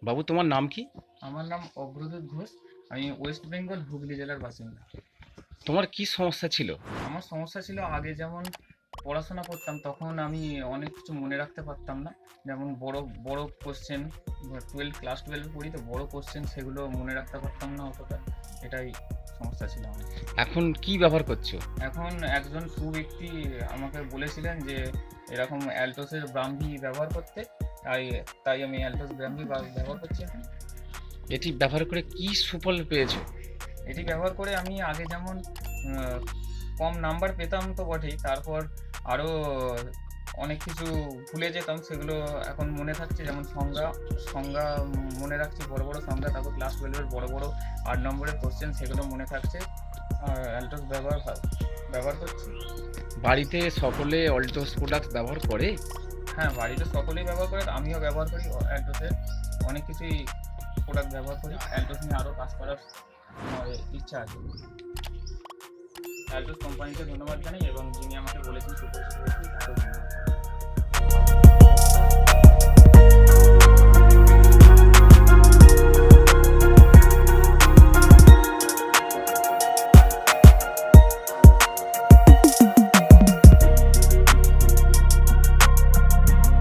বাবু, তোমার নাম কি? আমার নাম অগ্রদূত ঘোষ। আমি ওয়েস্ট বেঙ্গল হুগলি জেলার বাসিন্দা। তোমার কি সমস্যা ছিল? আমার সমস্যা ছিল, আগে যেমন পড়াশোনা করতাম তখন আমি অনেক কিছু মনে রাখতে পারতাম না। যেমন বড় বড় কোশ্চেন, ক্লাস 12 পড়ি তো, বড় কোশ্চেন সেগুলো মনে রাখতে পারতাম না অতটা। এটাই সমস্যা ছিল আমার। এখন কি ব্যবহার করছো? এখন একজন সুব্যক্তি আমাকে বলেছিলেন যে এরকম অ্যালটোসের ব্রাহ্মী ব্যবহার করতে, তাই তাই আমি অ্যালটোস ব্রাহ্মী ব্যবহার করছি এখন। এটি ব্যবহার করে কি সুফল পেয়েছো? এটি ব্যবহার করে আমি আগে যেমন আহ, কম নাম্বার পেতাম তো বটেই, তারপর আরও অনেক কিছু ভুলে যেতাম, সেগুলো এখন মনে থাকছে। যেমন সংজ্ঞা সংজ্ঞা মনে রাখছি, বড় বড় সংজ্ঞা। তারপর ক্লাস 12-এর বড় বড় 8 নম্বরের কোশ্চেন, সেগুলো মনে থাকছে। আর অ্যালটোস ব্যবহার করছি। বাড়িতে সকলে অল্টোস প্রোডাক্ট ব্যবহার করে? হ্যাঁ, বাড়িতে সকলেই ব্যবহার করে, আমিও ব্যবহার করি অ্যালটোসের। অনেক কিছুই প্রোডাক্ট ব্যবহার করি। অ্যালটোস নিয়ে আরও কাজ করার আমার ইচ্ছা আছে। অ্যালটোস কোম্পানিকে ধন্যবাদ জানাই, এবং যিনি আমাকে বলেছেন সুপরিচিত ব্যক্তি, তাকেও ধন্যবাদ জানাই।